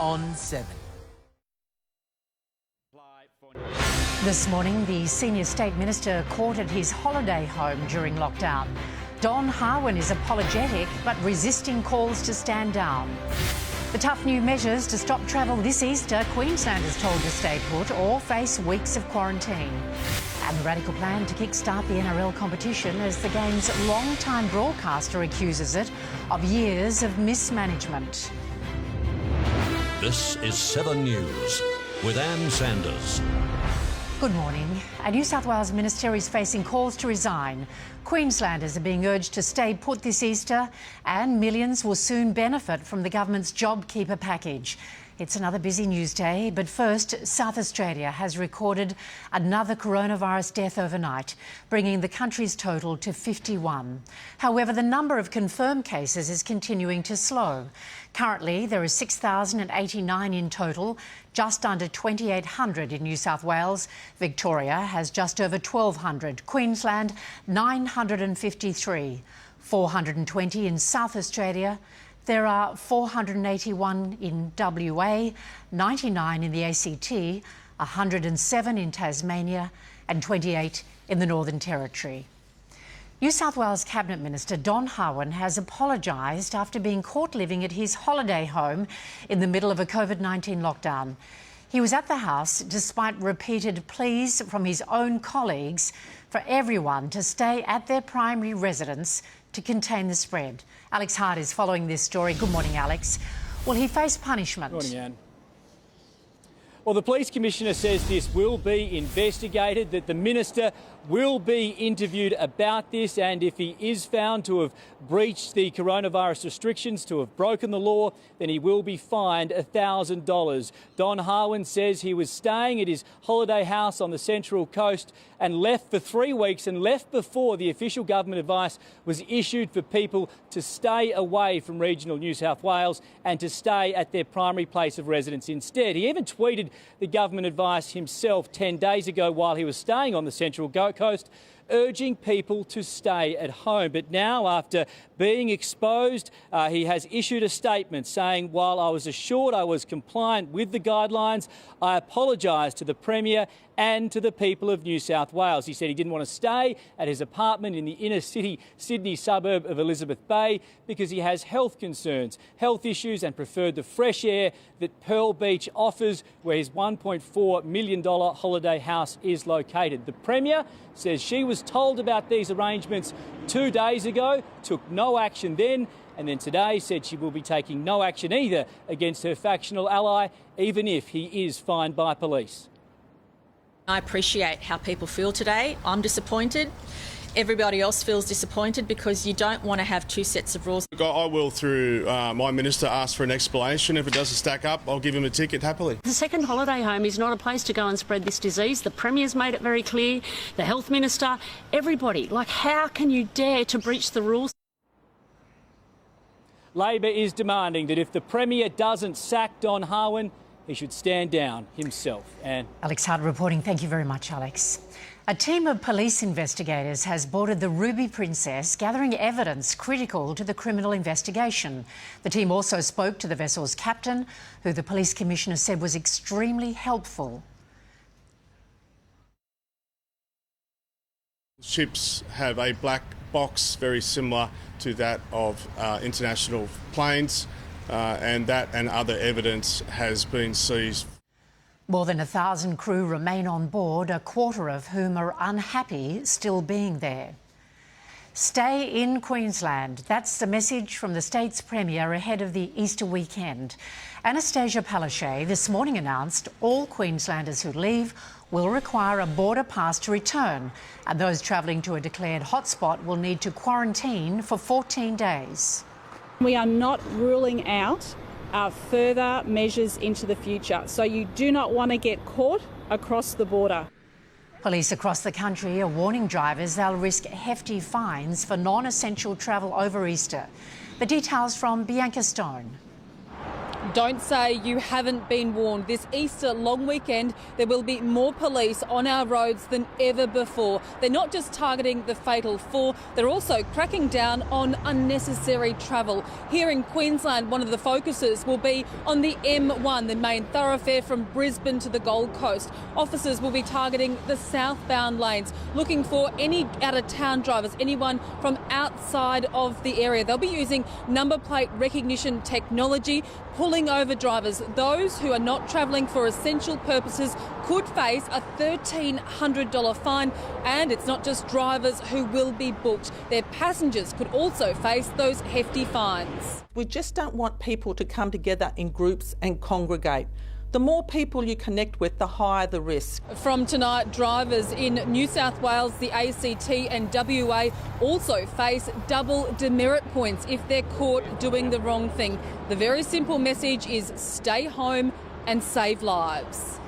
on 7. This morning, the senior state minister caught at his holiday home during lockdown. Don Harwin is apologetic but resisting calls to stand down. The tough new measures to stop travel this Easter, Queenslanders told to stay put or face weeks of quarantine. And the radical plan to kickstart the NRL competition as the game's long-time broadcaster accuses it of years of mismanagement. This is 7 News with Ann Sanders. Good morning. A New South Wales minister is facing calls to resign. Queenslanders are being urged to stay put this Easter, and millions will soon benefit from the government's JobKeeper package. It's another busy news day, but first, South Australia has recorded another coronavirus death overnight, bringing the country's total to 51. However, the number of confirmed cases is continuing to slow. Currently, there are 6,089 in total, just under 2,800 in New South Wales. Victoria has just over 1,200. Queensland, 953. 420 in South Australia. There are 481 in WA, 99 in the ACT, 107 in Tasmania and 28 in the Northern Territory. New South Wales Cabinet Minister Don Harwin has apologised after being caught living at his holiday home in the middle of a COVID-19 lockdown. He was at the house despite repeated pleas from his own colleagues for everyone to stay at their primary residence to contain the spread. Alex Hart is following this story. Good morning, Alex. Will he face punishment? Good morning, Anne. Well, the Police Commissioner says this will be investigated, that the Minister will be interviewed about this, and if he is found to have breached the coronavirus restrictions, to have broken the law, then he will be fined $1,000. Don Harwin says he was staying at his holiday house on the Central Coast and left for 3 weeks, and left before the official government advice was issued for people to stay away from regional New South Wales and to stay at their primary place of residence instead. He even tweeted the government advice himself 10 days ago while he was staying on the Central Coast, urging people to stay at home. But now, after being exposed, he has issued a statement saying, while I was assured I was compliant with the guidelines, I apologise to the Premier and to the people of New South Wales. He said he didn't want to stay at his apartment in the inner city Sydney suburb of Elizabeth Bay because he has health concerns, health issues, and preferred the fresh air that Pearl Beach offers, where his $1.4 million holiday house is located. The Premier says she was told about these arrangements 2 days ago, took no action then, and then today said she will be taking no action either against her factional ally, even if he is fined by police. I appreciate how people feel today. I'm disappointed. Everybody else feels disappointed because you don't want to have two sets of rules. I will, through my minister, ask for an explanation. If it doesn't stack up, I'll give him a ticket happily. The second holiday home is not a place to go and spread this disease. The Premier's made it very clear, the Health Minister, everybody. Like, how can you dare to breach the rules? Labor is demanding that if the Premier doesn't sack Don Harwin, he should stand down himself. And Alex Hart reporting. Thank you very much, Alex. A team of police investigators has boarded the Ruby Princess, gathering evidence critical to the criminal investigation. The team also spoke to the vessel's captain, who the Police Commissioner said was extremely helpful. Ships have a black box very similar to that of international planes, and that and other evidence has been seized. More than 1,000 crew remain on board, a quarter of whom are unhappy still being there. Stay in Queensland. That's the message from the state's Premier ahead of the Easter weekend. Anastasia Palaszczuk this morning announced all Queenslanders who leave will require a border pass to return, and those travelling to a declared hotspot will need to quarantine for 14 days. We are not ruling out further measures into the future, so you do not want to get caught across the border. Police across the country are warning drivers they'll risk hefty fines for non-essential travel over Easter. The details from Bianca Stone. Don't say you haven't been warned. This Easter long weekend, there will be more police on our roads than ever before. They're not just targeting the fatal four, they're also cracking down on unnecessary travel. Here in Queensland, one of the focuses will be on the M1, the main thoroughfare from Brisbane to the Gold Coast. Officers will be targeting the southbound lanes, looking for any out-of-town drivers, anyone from outside of the area. They'll be using number plate recognition technology, pulling over drivers. Those who are not travelling for essential purposes could face a $1,300 fine, and it's not just drivers who will be booked. Their passengers could also face those hefty fines. We just don't want people to come together in groups and congregate. The more people you connect with, the higher the risk. From tonight, drivers in New South Wales, the ACT and WA also face double demerit points if they're caught doing the wrong thing. The very simple message is stay home and save lives.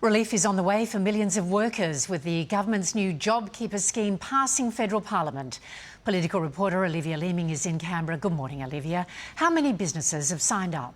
Relief is on the way for millions of workers with the government's new JobKeeper scheme passing federal parliament. Political reporter Olivia Leeming is in Canberra. Good morning, Olivia. How many businesses have signed up?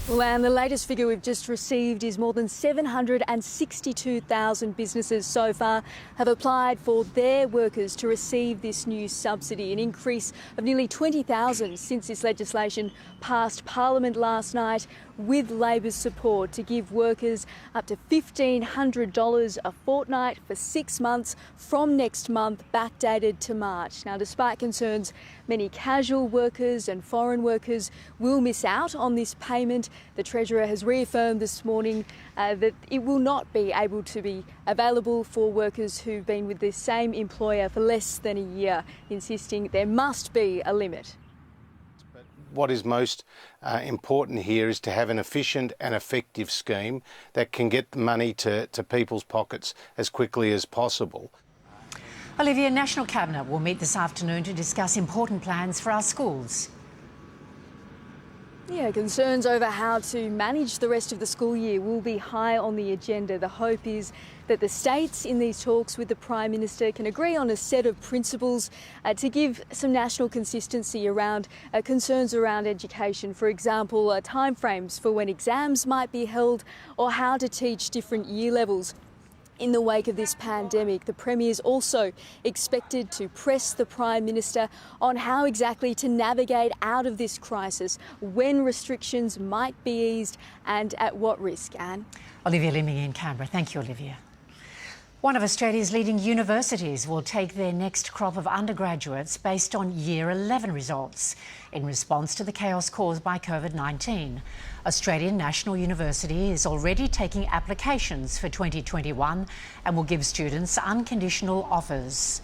Well, and the latest figure we've just received is more than 762,000 businesses so far have applied for their workers to receive this new subsidy, an increase of nearly 20,000 since this legislation passed Parliament last night with Labor's support to give workers up to $1,500 a fortnight for 6 months from next month, backdated to March. Now, despite concerns many casual workers and foreign workers will miss out on this payment, the Treasurer has reaffirmed this morning that it will not be able to be available for workers who've been with the same employer for less than a year, insisting there must be a limit. What is most important here is to have an efficient and effective scheme that can get the money to people's pockets as quickly as possible. Olivia, National Cabinet will meet this afternoon to discuss important plans for our schools. Yeah, concerns over how to manage the rest of the school year will be high on the agenda. The hope is that the states in these talks with the Prime Minister can agree on a set of principles to give some national consistency around concerns around education. For example, timeframes for when exams might be held or how to teach different year levels. In the wake of this pandemic, the Premier is also expected to press the Prime Minister on how exactly to navigate out of this crisis, when restrictions might be eased and at what risk. Anne? Olivia Leeming in Canberra. Thank you, Olivia. One of Australia's leading universities will take their next crop of undergraduates based on Year 11 results in response to the chaos caused by COVID-19. Australian National University is already taking applications for 2021 and will give students unconditional offers.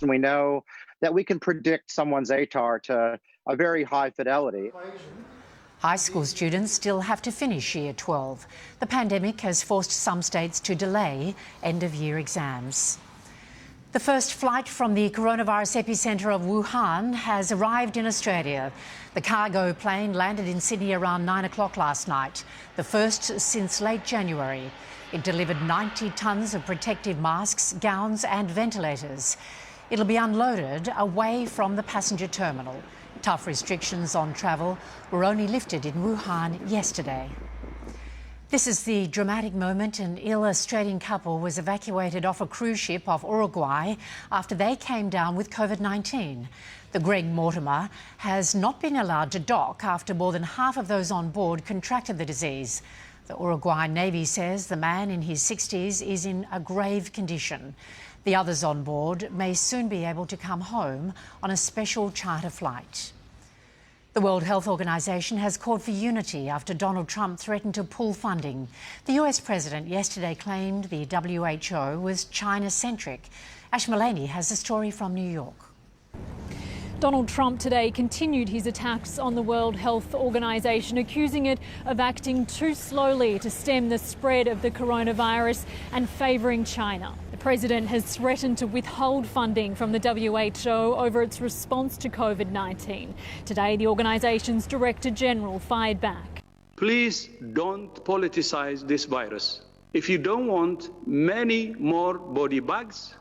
We know that we can predict someone's ATAR to a very high fidelity. High school students still have to finish Year 12. The pandemic has forced some states to delay end-of-year exams. The first flight from the coronavirus epicentre of Wuhan has arrived in Australia. The cargo plane landed in Sydney around 9 o'clock last night, the first since late January. It delivered 90 tonnes of protective masks, gowns and ventilators. It'll be unloaded away from the passenger terminal. Tough restrictions on travel were only lifted in Wuhan yesterday. This is the dramatic moment an ill Australian couple was evacuated off a cruise ship off Uruguay after they came down with COVID-19. The Greg Mortimer has not been allowed to dock after more than half of those on board contracted the disease. The Uruguay Navy says the man in his 60s is in a grave condition. The others on board may soon be able to come home on a special charter flight. The World Health Organization has called for unity after Donald Trump threatened to pull funding. The US president yesterday claimed the WHO was China-centric. Ash Mullaney has a story from New York. Donald Trump today continued his attacks on the World Health Organization, accusing it of acting too slowly to stem the spread of the coronavirus and favouring China. The president has threatened to withhold funding from the WHO over its response to COVID-19. Today, the organisation's Director General fired back. Please don't politicise this virus. If you don't want many more body bags,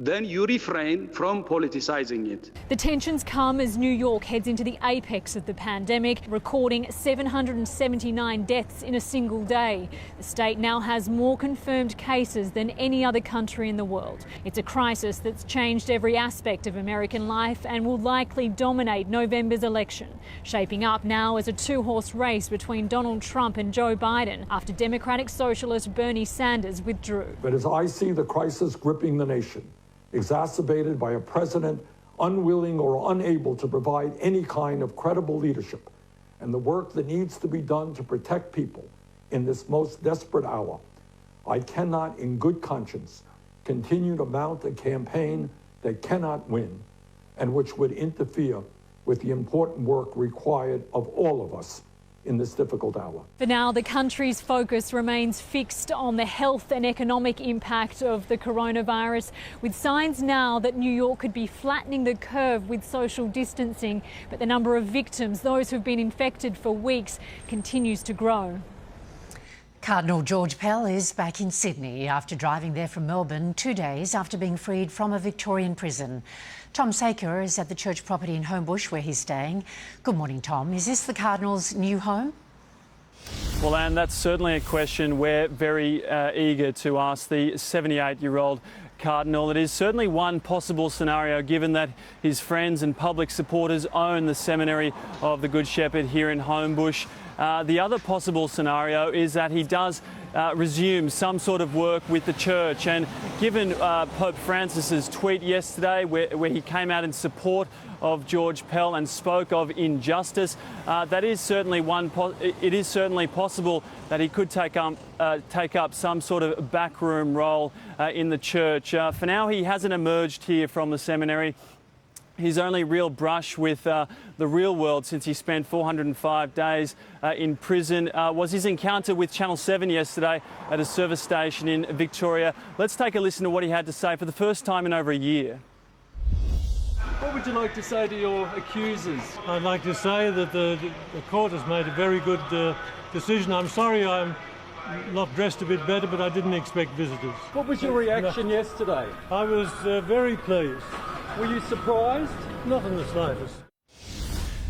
then you refrain from politicizing it. The tensions come as New York heads into the apex of the pandemic, recording 779 deaths in a single day. The state now has more confirmed cases than any other country in the world. It's a crisis that's changed every aspect of American life and will likely dominate November's election, shaping up now as a two-horse race between Donald Trump and Joe Biden after Democratic Socialist Bernie Sanders withdrew. But as I see the crisis gripping the nation, exacerbated by a president unwilling or unable to provide any kind of credible leadership, and the work that needs to be done to protect people in this most desperate hour, I cannot in good conscience continue to mount a campaign that cannot win and which would interfere with the important work required of all of us in this difficult hour. For now, the country's focus remains fixed on the health and economic impact of the coronavirus, with signs now that New York could be flattening the curve with social distancing, but the number of victims, those who've been infected for weeks, continues to grow. Cardinal George Pell is back in Sydney after driving there from Melbourne 2 days after being freed from a Victorian prison. Tom Saker is at the church property in Homebush where he's staying. Good morning, Tom. Is this the Cardinal's new home? Well, Anne, that's certainly a question we're very eager to ask the 78-year-old Cardinal. It is certainly one possible scenario given that his friends and public supporters own the seminary of the Good Shepherd here in Homebush. The other possible scenario is that he does resume some sort of work with the church, and given Pope Francis's tweet yesterday where he came out in support of George Pell and spoke of injustice, that is certainly it is certainly possible that he could take up some sort of backroom role in the church. For now, he hasn't emerged here from the seminary. His only real brush with the real world since he spent 405 days in prison was his encounter with Channel 7 yesterday at a service station in Victoria. Let's take a listen to what he had to say for the first time in over a year. What would you like to say to your accusers? I'd like to say that the court has made a very good decision. I'm sorry I'm not dressed a bit better, but I didn't expect visitors. What was your reaction yesterday? I was very pleased. Were you surprised? Not in the slightest.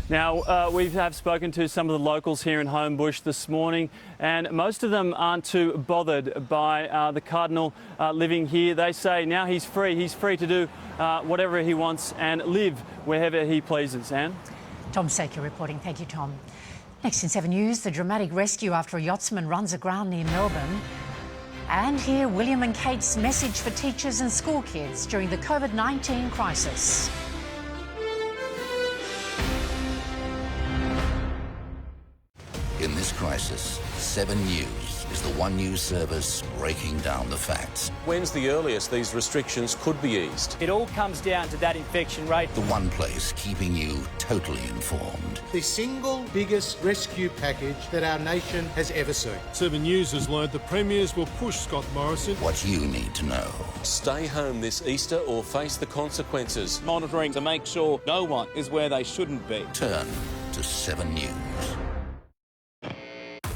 Now, we have spoken to some of the locals here in Homebush this morning, and most of them aren't too bothered by the Cardinal living here. They say now he's free to do whatever he wants and live wherever he pleases. Anne? Tom Saker reporting. Thank you, Tom. Next in 7 News, the dramatic rescue after a yachtsman runs aground near Melbourne. And here, William and Kate's message for teachers and school kids during the COVID-19 crisis. In this crisis, 7 News is the one news service breaking down the facts. When's the earliest these restrictions could be eased? It all comes down to that infection rate. The one place keeping you totally informed. The single biggest rescue package that our nation has ever seen. 7 News has learned the premiers will push Scott Morrison. What you need to know. Stay home this Easter or face the consequences. Monitoring to make sure no one is where they shouldn't be. Turn to 7 News.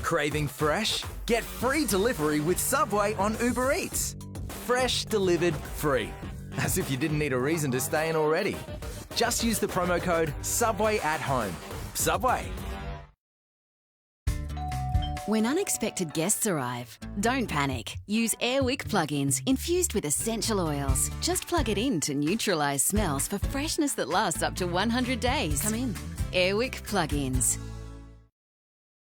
Craving fresh? Get free delivery with Subway on Uber Eats. Fresh delivered free. As if you didn't need a reason to stay in already. Just use the promo code SUBWAY@HOME. Subway. When unexpected guests arrive, don't panic. Use Airwick plug-ins infused with essential oils. Just plug it in to neutralise smells for freshness that lasts up to 100 days. Come in. Airwick plug-ins.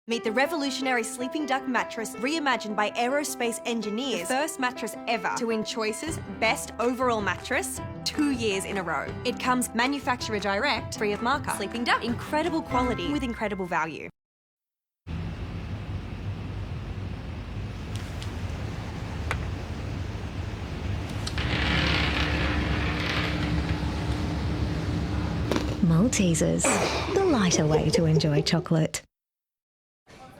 Meet the revolutionary Sleeping Duck mattress reimagined by aerospace engineers. The first mattress ever to win Choice's Best Overall Mattress 2 years in a row. It comes manufacturer direct, free of marker. Sleeping Duck. Incredible quality with incredible value. Maltesers, the lighter way to enjoy chocolate.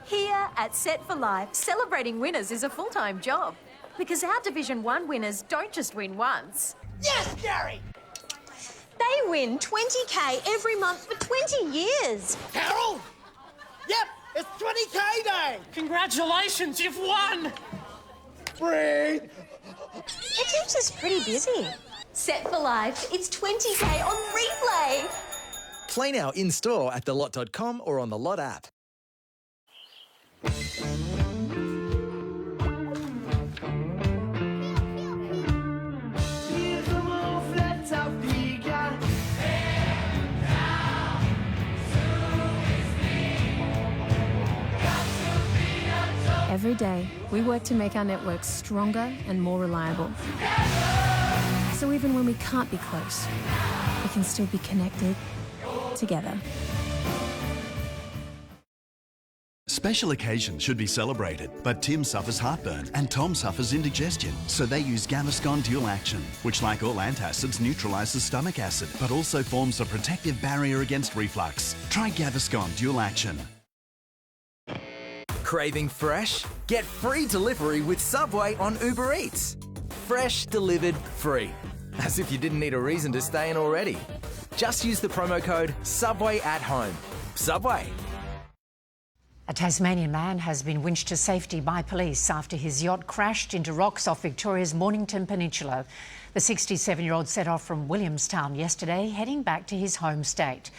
Here at Set for Life, celebrating winners is a full-time job. Because our Division 1 winners don't just win once. Yes, Gary! They win $20K every month for 20 years. Carol! Yep, it's 20K day! Congratulations, you've won! Free! It keeps us pretty busy. Set for Life. It's 20k on replay. Play now in-store at thelot.com or on the Lot app. Every day, we work to make our networks stronger and more reliable. So even when we can't be close, we can still be connected together. Special occasions should be celebrated, but Tim suffers heartburn and Tom suffers indigestion, so they use Gaviscon Dual Action, which, like all antacids, neutralises stomach acid, but also forms a protective barrier against reflux. Try Gaviscon Dual Action. Craving fresh? Get free delivery with Subway on Uber Eats. Fresh delivered free. As if you didn't need a reason to stay in already. Just use the promo code SUBWAY@HOME. Subway. A Tasmanian man has been winched to safety by police after his yacht crashed into rocks off Victoria's Mornington Peninsula. The 67-year-old set off from Williamstown yesterday, heading back to his home state.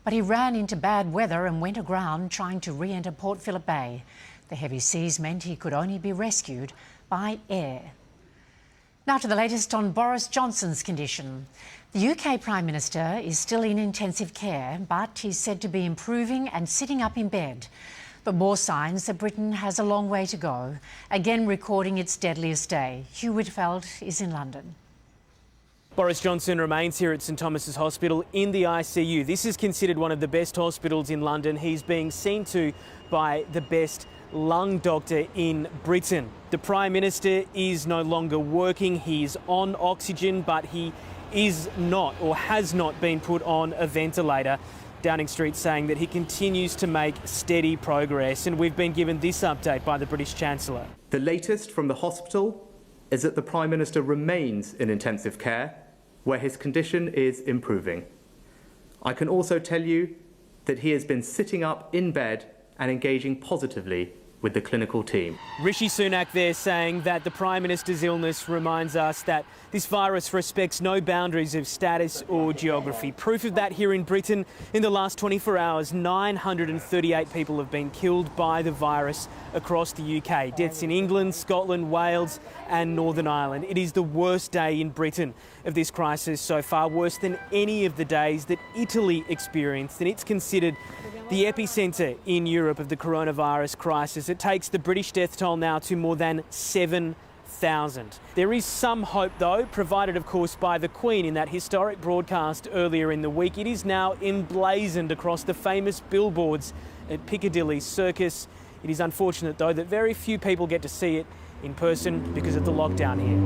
But he ran into bad weather and went aground trying to re-enter Port Phillip Bay. The heavy seas meant he could only be rescued by air. Now to the latest on Boris Johnson's condition. The UK Prime Minister is still in intensive care, but he's said to be improving and sitting up in bed. But more signs that Britain has a long way to go, again recording its deadliest day. Hugh Whitfeld is in London. Boris Johnson remains here at St Thomas's Hospital in the ICU. This is considered one of the best hospitals in London. He's being seen to by the best lung doctor in Britain. The Prime Minister is no longer working. He's on oxygen, but he is not or has not been put on a ventilator. Downing Street saying that he continues to make steady progress. And we've been given this update by the British Chancellor. The latest from the hospital is that the Prime Minister remains in intensive care, where his condition is improving. I can also tell you that he has been sitting up in bed and engaging positively with the clinical team. Rishi Sunak there saying that the Prime Minister's illness reminds us that this virus respects no boundaries of status or geography. Proof of that here in Britain. In the last 24 hours, 938 people have been killed by the virus across the UK. Deaths in England, Scotland, Wales and Northern Ireland. It is the worst day in Britain of this crisis so far, worse than any of the days that Italy experienced, and it's considered the epicentre in Europe of the coronavirus crisis. It takes the British death toll now to more than 7,000. There is some hope, though, provided, of course, by the Queen in that historic broadcast earlier in the week. It is now emblazoned across the famous billboards at Piccadilly Circus. It is unfortunate, though, that very few people get to see it in person because of the lockdown here.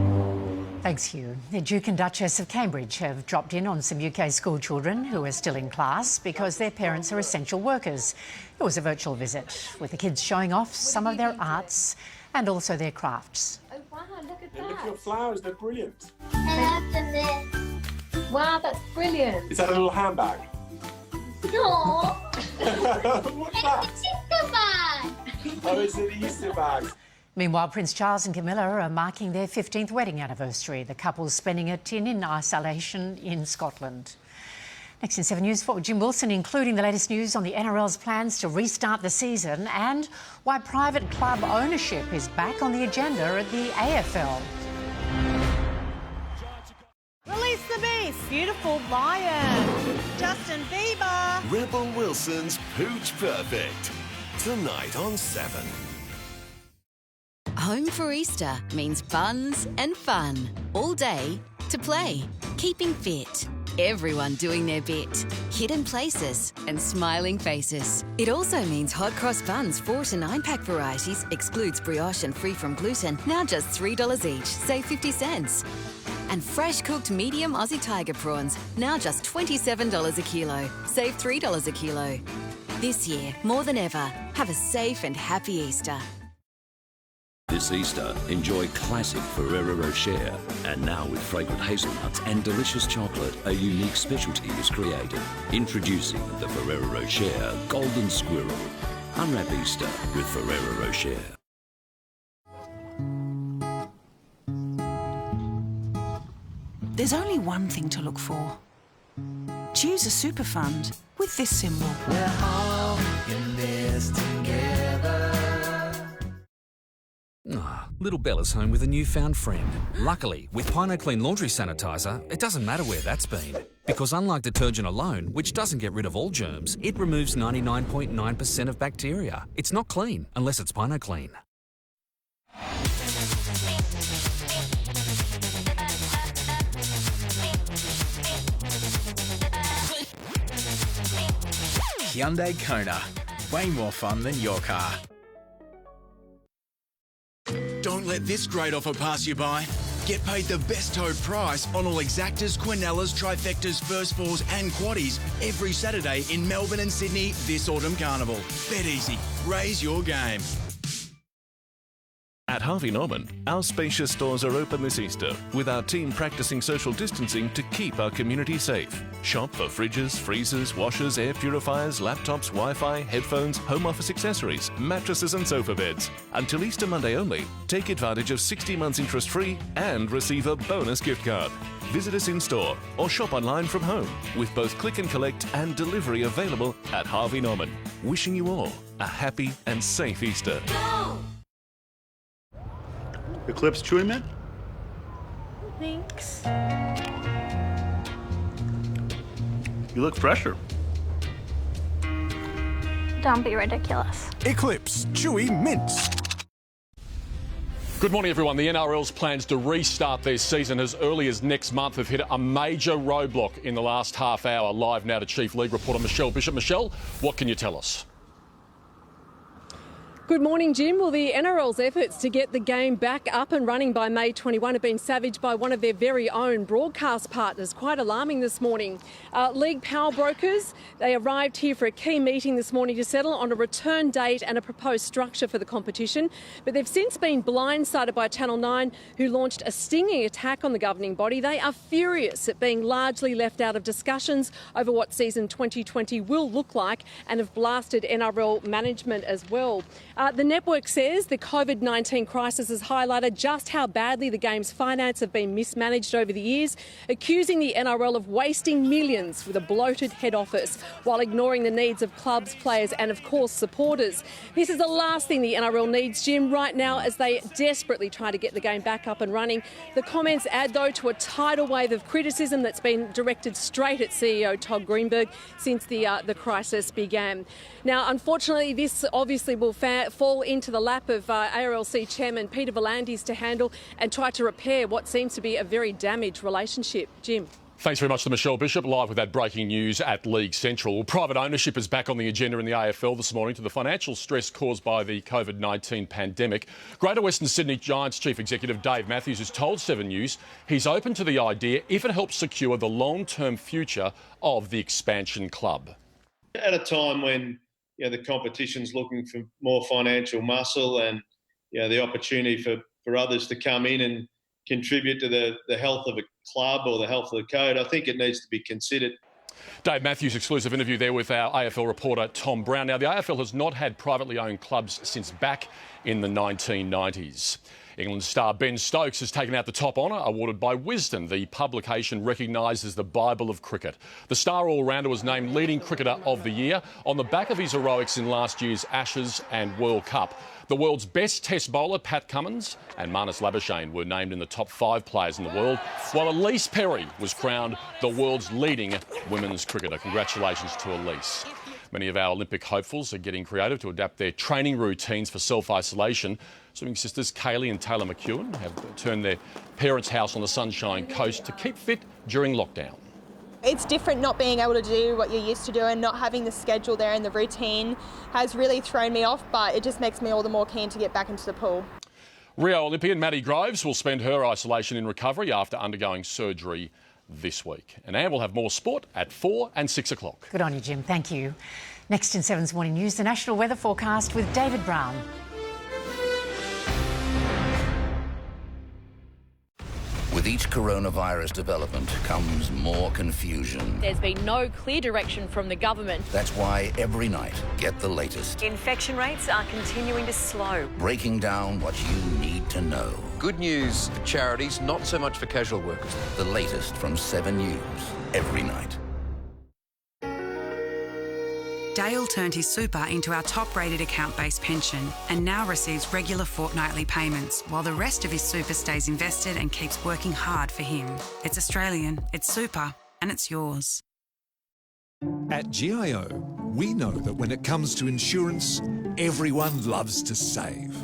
Thanks, Hugh. The Duke and Duchess of Cambridge have dropped in on some UK school children who are still in class because their parents are essential workers. It was a virtual visit with the kids showing off some of their arts and also their crafts. Oh wow, look at that. Look at your flowers, they're brilliant. Wow, that's brilliant. Is that a little handbag? No. What's that? It's a bag. Oh, it's an Easter bag. Meanwhile, Prince Charles and Camilla are marking their 15th wedding anniversary. The couple's spending it in isolation in Scotland. Next in 7 News, forward Jim Wilson, including the latest news on the NRL's plans to restart the season and why private club ownership is back on the agenda at the AFL. Release the beast. Beautiful lion. Justin Bieber. Rebel Wilson's Pooch Perfect. Tonight on 7. Home for Easter means buns and fun. All day to play. Keeping fit. Everyone doing their bit. Hidden places and smiling faces. It also means hot cross buns, 4 to 9 pack varieties, excludes brioche and free from gluten, now just $3 each, save 50 cents. And fresh cooked medium Aussie tiger prawns, now just $27 a kilo, save $3 a kilo. This year, more than ever, have a safe and happy Easter. This Easter, enjoy classic Ferrero Rocher. And now with fragrant hazelnuts and delicious chocolate, a unique specialty is created. Introducing the Ferrero Rocher Golden Squirrel. Unwrap Easter with Ferrero Rocher. There's only one thing to look for. Choose a super fund with this symbol. We're all in this together. Little Bella's home with a newfound friend. Luckily, with PinoClean laundry sanitizer, it doesn't matter where that's been. Because unlike detergent alone, which doesn't get rid of all germs, it removes 99.9% of bacteria. It's not clean unless it's PinoClean. Hyundai Kona. Way more fun than your car. Don't let this great offer pass you by. Get paid the best towed price on all Exactas, Quinellas, Trifectas, First Fours and Quaddies every Saturday in Melbourne and Sydney this autumn carnival. Bet easy. Raise your game. At Harvey Norman, our spacious stores are open this Easter, with our team practicing social distancing to keep our community safe. Shop for fridges, freezers, washers, air purifiers, laptops, Wi-Fi, headphones, home office accessories, mattresses and sofa beds. Until Easter Monday only, take advantage of 60 months interest-free and receive a bonus gift card. Visit us in-store or shop online from home, with both click and collect and delivery available at Harvey Norman. Wishing you all a happy and safe Easter. Go! Eclipse Chewy Mint? Thanks. You look fresher. Don't be ridiculous. Eclipse Chewy Mints. Good morning, everyone. The NRL's plans to restart their season as early as next month have hit a major roadblock in the last half hour. Live now to Chief League reporter Michelle Bishop. Michelle, what can you tell us? Good morning, Jim. Well, the NRL's efforts to get the game back up and running by May 21 have been savaged by one of their very own broadcast partners. Quite alarming this morning. League power brokers, they arrived here for a key meeting this morning to settle on a return date and a proposed structure for the competition. But they've since been blindsided by Channel 9, who launched a stinging attack on the governing body. They are furious at being largely left out of discussions over what season 2020 will look like, and have blasted NRL management as well. The network says the COVID-19 crisis has highlighted just how badly the game's finance have been mismanaged over the years, accusing the NRL of wasting millions with a bloated head office while ignoring the needs of clubs, players and, of course, supporters. This is the last thing the NRL needs, Jim, right now as they desperately try to get the game back up and running. The comments add, though, to a tidal wave of criticism that's been directed straight at CEO Todd Greenberg since the crisis began. Now, unfortunately, this obviously will fall into the lap of ARLC Chairman Peter V'landys to handle and try to repair what seems to be a very damaged relationship. Jim. Thanks very much to Michelle Bishop, live with that breaking news at League Central. Well, private ownership is back on the agenda in the AFL this morning to the financial stress caused by the COVID-19 pandemic. Greater Western Sydney Giants Chief Executive Dave Matthews has told 7 News he's open to the idea if it helps secure the long-term future of the expansion club. At a time when the competition's looking for more financial muscle and the opportunity for others to come in and contribute to the health of a club or the health of the code, I think it needs to be considered. Dave Matthews' exclusive interview there with our AFL reporter Tom Brown. Now, the AFL has not had privately owned clubs since back in the 1990s. England star Ben Stokes has taken out the top honour awarded by Wisden. The publication recognised as the Bible of cricket. The star all-rounder was named leading cricketer of the year on the back of his heroics in last year's Ashes and World Cup. The world's best test bowler, Pat Cummins, and Marnus Labuschagne were named in the top 5 players in the world, while Elise Perry was crowned the world's leading women's cricketer. Congratulations to Elise. Many of our Olympic hopefuls are getting creative to adapt their training routines for self-isolation. Swimming sisters Kaylee and Taylor McEwen have turned their parents' house on the Sunshine Coast to keep fit during lockdown. It's different not being able to do what you're used to doing, not having the schedule there and the routine has really thrown me off, but it just makes me all the more keen to get back into the pool. Rio Olympian Maddie Groves will spend her isolation in recovery after undergoing surgery this week. And Anne will have more sport at 4 and 6 o'clock. Good on you, Jim. Thank you. Next in 7's Morning News, the national weather forecast with David Brown. With With each coronavirus development comes more confusion. There's been no clear direction from the government. That's why every night, get the latest. Infection rates are continuing to slow. Breaking down what you need to know. Good news for charities, not so much for casual workers. The latest from 7 News, every night. Dale turned his super into our top-rated account-based pension and now receives regular fortnightly payments while the rest of his super stays invested and keeps working hard for him. It's Australian, it's super, and it's yours. At GIO, we know that when it comes to insurance, everyone loves to save.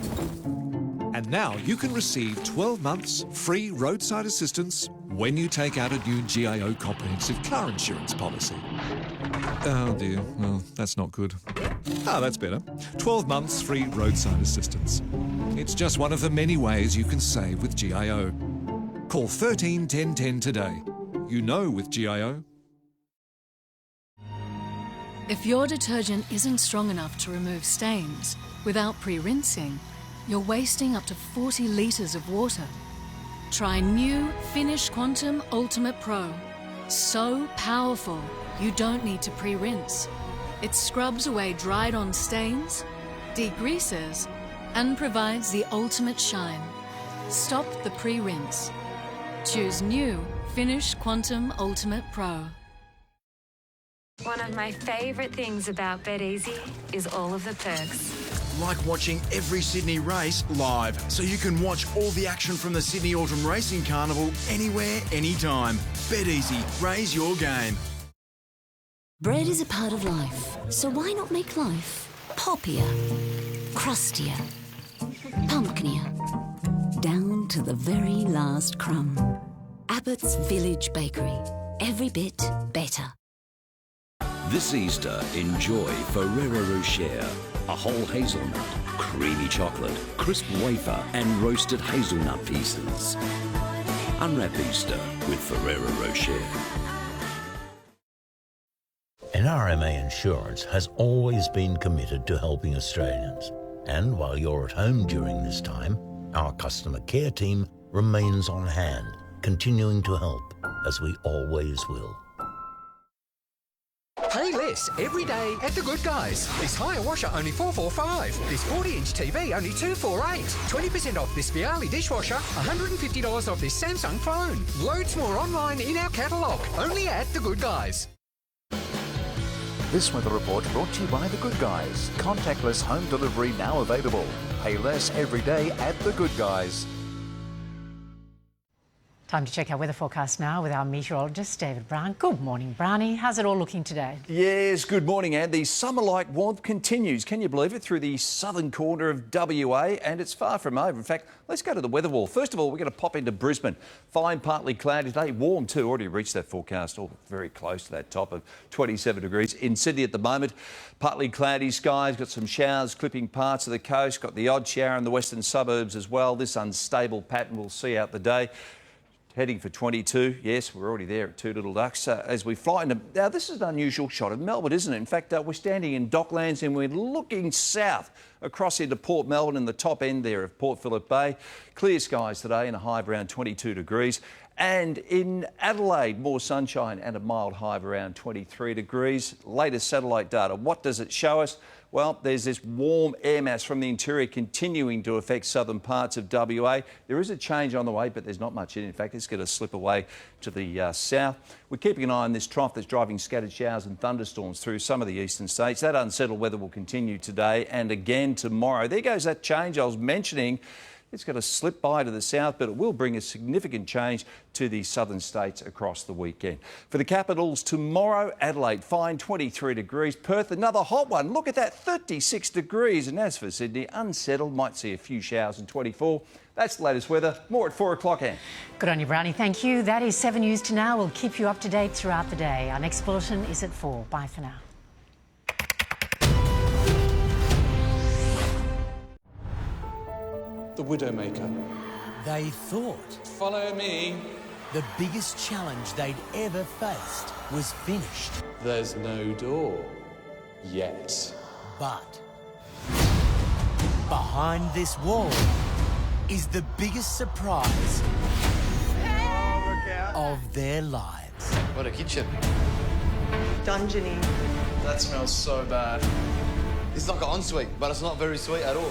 And now you can receive 12 months free roadside assistance when you take out a new GIO comprehensive car insurance policy. Oh dear, well, that's not good. Ah, that's better. 12 months free roadside assistance. It's just one of the many ways you can save with GIO. Call 13 10 10 today. You know with GIO. If your detergent isn't strong enough to remove stains without pre-rinsing, you're wasting up to 40 litres of water. Try new Finish Quantum Ultimate Pro. So powerful, you don't need to pre-rinse. It scrubs away dried-on stains, degreases, and provides the ultimate shine. Stop the pre-rinse. Choose new Finish Quantum Ultimate Pro. One of my favourite things about BetEasy is all of the perks. Like watching every Sydney race live, so you can watch all the action from the Sydney Autumn Racing Carnival anywhere, anytime. BetEasy, raise your game. Bread is a part of life, so why not make life poppier, crustier, pumpkinier, down to the very last crumb. Abbott's Village Bakery, every bit better. This Easter, enjoy Ferrero Rocher, a whole hazelnut, creamy chocolate, crisp wafer and roasted hazelnut pieces. Unwrap Easter with Ferrero Rocher. NRMA Insurance has always been committed to helping Australians. And while you're at home during this time, our customer care team remains on hand, continuing to help, as we always will. Pay less every day at The Good Guys. This hire washer only $445. This 40-inch TV only $248. 20% off this Viali dishwasher. $150 off this Samsung phone. Loads more online in our catalogue. Only at The Good Guys. This weather report brought to you by The Good Guys. Contactless home delivery now available. Pay less every day at The Good Guys. Time to check our weather forecast now with our meteorologist, David Brown. Good morning, Brownie. How's it all looking today? Yes, good morning, Anne. The summer-like warmth continues, can you believe it, through the southern corner of WA, and it's far from over. In fact, let's go to the weather wall. First of all, we're going to pop into Brisbane. Fine, partly cloudy today. Warm too. Already reached that forecast, all very close to that top of 27 degrees. In Sydney at the moment, partly cloudy skies. Got some showers clipping parts of the coast. Got the odd shower in the western suburbs as well. This unstable pattern we'll see out the day. Heading for 22. Yes, we're already there at Two Little Ducks. As we fly into... Now, this is an unusual shot of Melbourne, isn't it? In fact, we're standing in Docklands and we're looking south across into Port Melbourne and the top end there of Port Phillip Bay. Clear skies today and a high of around 22 degrees. And in Adelaide, more sunshine and a mild high of around 23 degrees. Latest satellite data. What does it show us? Well, there's this warm air mass from the interior continuing to affect southern parts of WA. There is a change on the way, but there's not much in it. In fact, it's going to slip away to the south. We're keeping an eye on this trough that's driving scattered showers and thunderstorms through some of the eastern states. That unsettled weather will continue today and again tomorrow. There goes that change I was mentioning. It's going to slip by to the south, but it will bring a significant change to the southern states across the weekend. For the capitals, tomorrow, Adelaide, fine, 23 degrees. Perth, another hot one. Look at that, 36 degrees. And as for Sydney, unsettled, might see a few showers and 24. That's the latest weather. More at 4 o'clock, Anne. Good on you, Brownie. Thank you. That is 7 News to Now. We'll keep you up to date throughout the day. Our next bulletin is at 4. Bye for now. The Widowmaker. They thought, follow me, the biggest challenge they'd ever faced was finished. There's no door. Yet. But behind this wall is the biggest surprise of their lives. What a kitchen. Dungeony. That smells so bad. It's like an ensuite, but it's not very sweet at all.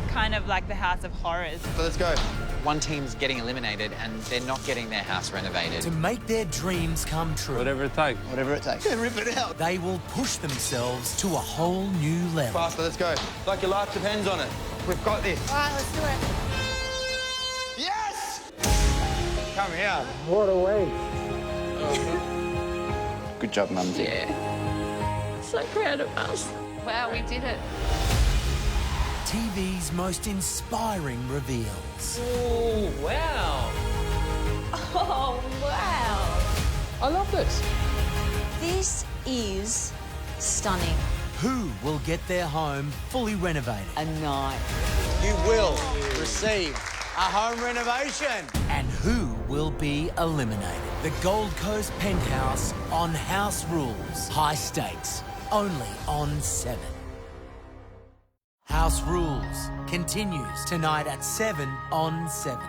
Kind of like the House of Horrors. So let's go. One team's getting eliminated and they're not getting their house renovated. To make their dreams come true. Whatever it takes. Whatever it takes. Rip it out. They will push themselves to a whole new level. Faster, let's go. Like your life depends on it. We've got this. All right, let's do it. Yes! Come here. What a waste. Good job, Mumsy. Yeah. So proud of us. Wow, we did it. TV's most inspiring reveals. Oh, wow. Oh, wow. I love this. This is stunning. Who will get their home fully renovated? A night. You will receive a home renovation. And who will be eliminated? The Gold Coast Penthouse on House Rules. High stakes, only on 7. House Rules continues tonight at 7 on 7.